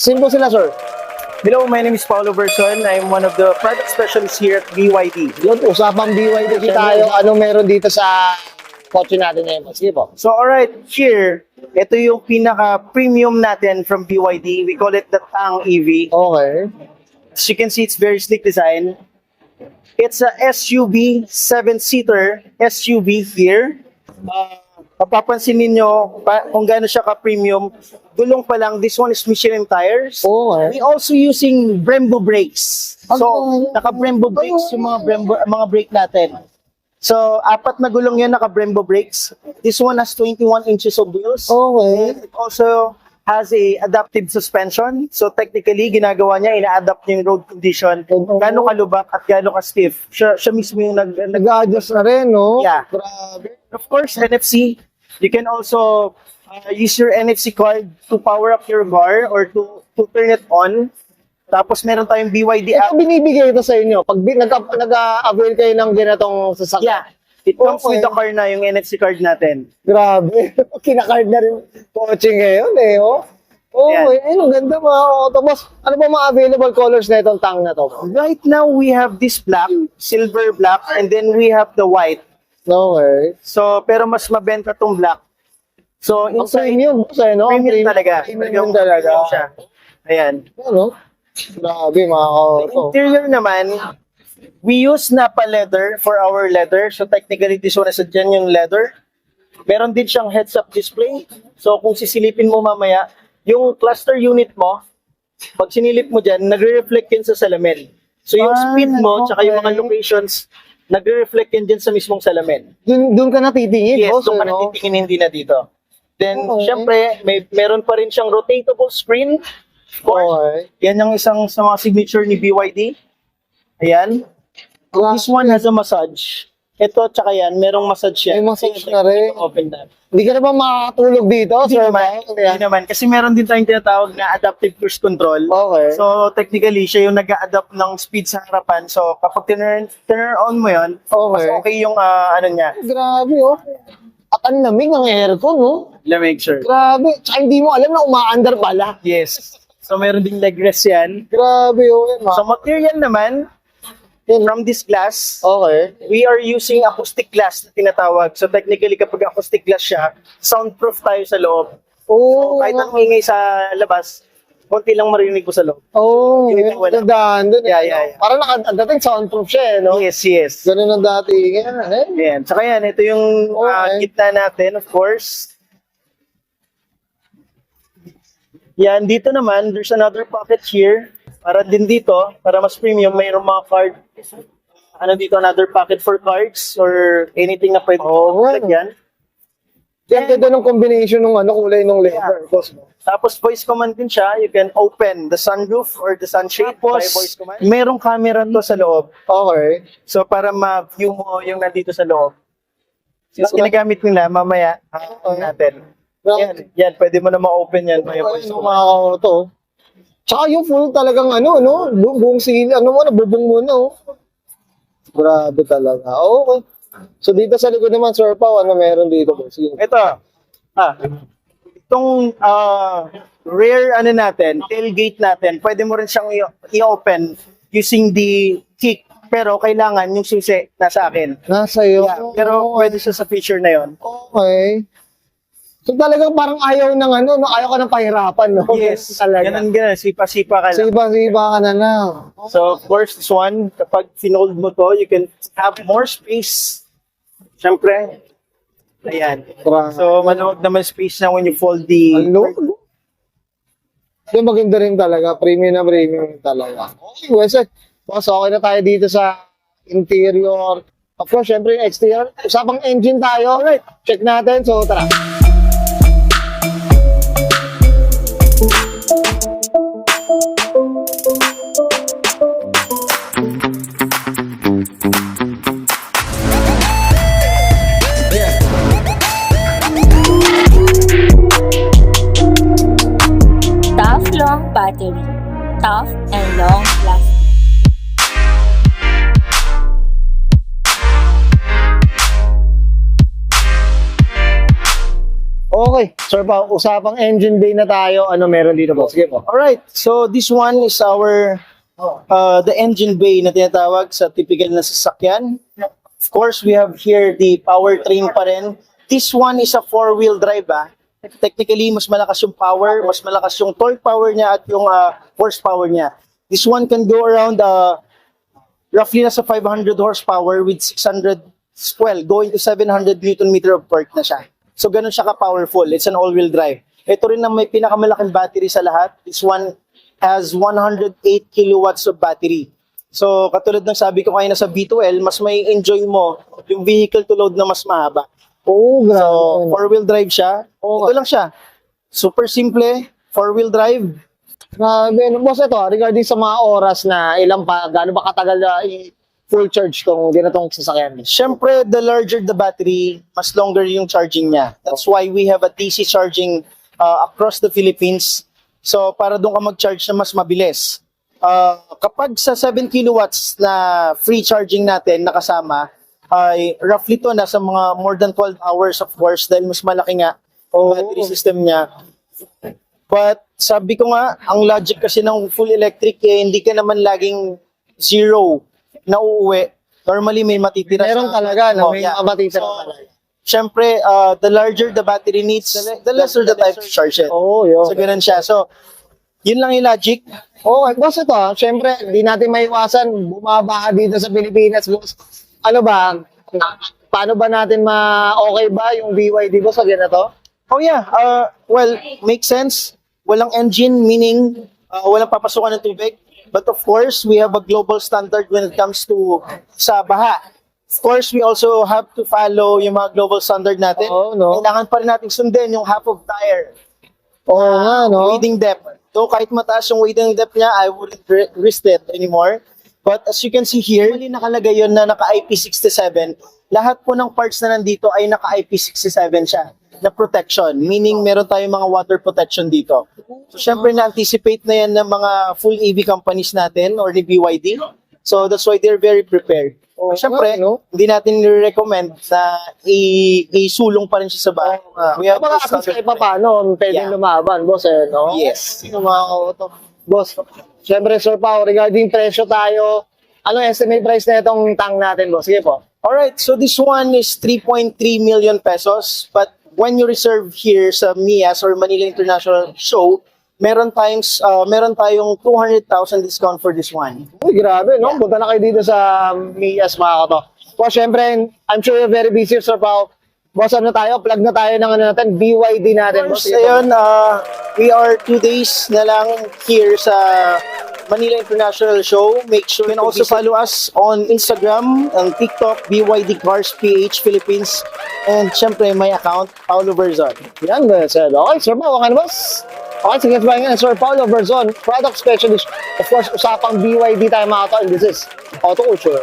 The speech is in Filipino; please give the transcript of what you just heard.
Sino po sila, sir? Hello, my name is Paulo Berson. I'm one of the product specialists here at BYD. Yun, usapang BYD tayo. Anong meron dito sa kotse natin ngayon? Sige po. So, alright, here, ito yung pinaka-premium natin from BYD. We call it the Tang EV. Okay. As you can see, it's very sleek design. It's a SUV, 7-seater SUV here. Mapapansin ninyo kung gaano siya ka-premium. Gulong pa lang, this one is Michelin tires. Okay. We also using Brembo brakes. So, naka-Brembo brakes yung mga brake natin. So, 4 na gulong yan, naka-Brembo brakes. This one has 21 inches of wheels. Okay. It also has a adaptive suspension. So, technically, ginagawa niya, ina-adapt niya yung road condition. Gaano kalubak at gaano ka-stiff. Siya mismo yung Nag-adjust na rin, no? Yeah. Grabe. Of course, NFC. You can also use your NFC card to power up your car or to turn it on. Tapos meron tayong BYD app. Ito binibigay ito sa inyo. Pag nag-avail kayo ng ganitong sasakyan. Yeah. It comes Okay. with the car na yung NFC card natin. Grabe. Kinakard na rin kotse ngayon eh, oh. Oh, Yan. ayun, ang ganda mga Tapos, ano ba mga available colors na itong Tang na to? Right now, we have this black, silver black, and then we have the white. Okay. So, pero mas mabenta tong black. So, Ang inside, premium, sa'yo, no? premium talaga. Premium talaga. Premium siya. Ayan. Ano? Grabe mga The interior naman, we use Napa leather for our leather. So technically, this one is a genuine leather. Meron din siyang heads-up display. So kung sisilipin mo mamaya, yung cluster unit mo, pag sinilip mo dyan, nagre-reflect yun sa salamin. So yung speed mo, tsaka yung mga locations, nagre-reflect yun dyan sa mismong salamin. Doon ka natitingin, Yes, boss, doon ka ano? natitingin, hindi na dito. Then, Okay. syempre, meron pa rin siyang rotatable screen. Of course, Okay. yan yung isang sa mga signature ni BYD. Ayan. This one has a massage. Ito, tsaka yan, merong massage yan. May massage na rin. Open that. Hindi ka na ba makatulog dito, Hindi sir? naman, hindi naman. Kasi meron din tayong tinatawag na adaptive cruise control. Okay. So, technically, siya yung nag-a-adapt ng speed sa harapan. So, kapag turn on mo yun, mas Okay. okay yung ano niya. Grabe, oh. At ang lamig ng aircon, no? Make sure. Grabe. Tsaka hindi mo alam na umaandar pala. Yes. So, meron ding leg rest yan. Grabe, oh. Yan, So, material naman, from this glass, Okay. we are using acoustic glass na tinatawag. So, technically, kapag acoustic glass siya, soundproof tayo sa loob. Oh, Kahit ang ingay sa labas, konti lang marinig ko sa loob. oh, Hindi yun, ko wala. gandaan dun. Yeah, eh, yeah, no? yeah. Parang ang dating soundproof siya, eh, no? Yes, yes. Ganun ang dati. Yan, eh. Ayan. Saka yan, ito yung Okay. gitna natin, of course. Yan, dito naman, there's another pocket here. Para din dito, para mas premium, mayroong mga card. Ano dito, another pocket for cards or anything na pwede lagyan. Yan, ganda ng combination ng kulay ng leather, boss mo. Tapos voice command din siya. You can open the sunroof or the sunshade by voice command. Merong camera to sa loob. Okay. So para ma-view mo yung nandito sa loob. Since ginagamit nila, mamaya natin. Yan, pwede mo na ma-open yan by voice Ano command. mga to? Tsaka yung full talagang no? Buong sili, bubong mo na, oh. Grabe talaga. Okay. So dito sa likod naman, Sir Pao, ano meron dito, boss? Ito. Itong rear natin, tailgate natin, pwede mo rin siyang i-open using the kick. Pero kailangan yung susi nasa akin. Nasa iyo. Yeah, pero pwede siya sa feature na yon. Okay. So talagang parang ayaw ng ayaw ka ng pahirapan, no? Yes, Talaga. ganun, sipa-sipa ka lang. Siba-siba ka na lang. So, of course, this one, kapag finold mo to, you can have more space. Siyempre, ayan. So, maluwag naman space na when you fold the... Ano? Yung maganda rin talaga. Premium na premium talaga. Okay, boss, okay na tayo dito sa interior. Of course, syempre yung exterior. Usapang engine tayo. Alright, check natin. So, tara. Tough long battery. Tough and long lasting. Okay, Sir Pao, usapang engine bay na tayo. Ano meron dito, boss? Sige po. Alright, so this one is our the engine bay na tinatawag sa typical na sasakyan. Of course, we have here the powertrain pa rin. This one is a four-wheel drive. Technically, mas malakas yung power, mas malakas yung torque power niya at yung horsepower niya. This one can go around roughly nasa 500 horsepower with 600, well, going to 700 Newton meter of torque na siya. So, ganun siya ka-powerful. It's an all-wheel drive. Ito rin ang may pinakamalaking battery sa lahat. This one has 108 kilowatts of battery. So, katulad ng sabi ko kanina sa B2L, mas may enjoy mo yung vehicle to load na mas mahaba. Oo, So, grabe. four-wheel drive siya. Ito lang siya. Super simple, four-wheel drive. Grabe. Boss, ito, regarding sa mga oras na ilang pa, gaano ba katagal na full charge kung ginatong sasakyan? Siyempre, the larger the battery, mas longer yung charging niya. That's why we have a DC charging across the Philippines. So, para doon ka mag-charge na mas mabilis. Kapag sa 7 kilowatts na free charging natin nakasama, ay roughly to nasa mga more than 12 hours of course dahil mas malaki nga ang battery system niya. But sabi ko nga, ang logic kasi ng full electric hindi ka naman laging zero na uuwi. Normally may matitira. Meron talaga, na may yeah. matitira So, talaga. Siyempre, the larger the battery needs, the lesser the time to charge it. Oo, yun. So, ganun siya. So, yun lang yung logic. Okay, boss, ito, syempre, di natin maiwasan, bumaba ka dito sa Pilipinas, boss. Ano ba, paano ba natin okay ba yung BYD, boss, sa ganito? Oh yeah, well, makes sense. Walang engine, meaning walang papasukan ng tubig. But of course, we have a global standard when it comes to sa baha. Of course, we also have to follow yung mga global standard natin. Oo, no? Kailangan pa rin natin sundin yung half of tire. Oo nga, no? Wading depth. So kahit mataas yung wading depth niya, I wouldn't risk it anymore. But as you can see here, mali nakalagay yun na naka-IP67. Lahat po ng parts na nandito ay naka-IP67 siya na protection. Meaning, meron tayong mga water protection dito. So syempre, na-anticipate na yan ng mga full EV companies natin or ni BYD. So that's why they're very prepared. Oo Syempre, nga, no? hindi natin nire-recommend na isulong pa rin siya sa bahay. We have Baka to at least standard- kahit pa paano, pwedeng Yeah. lumaban, boss, no? Yes. Yung mga auto. Boss, syempre, Sir Pao, regarding presyo tayo, anong estimate price na itong tank natin, boss? Sige po. Alright, so this one is 3.3 million pesos. But when you reserve here sa MIAS or Manila International Show, meron tayong 200,000 discount for this one. Uy, grabe, no? Punta na kayo dito sa Mias, mga kato. Boss, syempre, I'm sure you're very busy, Sir Pao. Boss, ano tayo? Plug na tayo ng ano natin, BYD natin. Boss, First, ayun, we are 2 days na lang here sa Manila International Show. Make sure you can also follow us on Instagram, and TikTok, BYD Cars PH Philippines, and syempre my account, Paulo Verzon. Yan, sir. Okay, Sir Pao, ano, boss? Okay, sige, sabahin nga, Sir Paulo Verzon, product specialist. Of course, usapang BYD tayo, mga kato, and this is Auto Culture.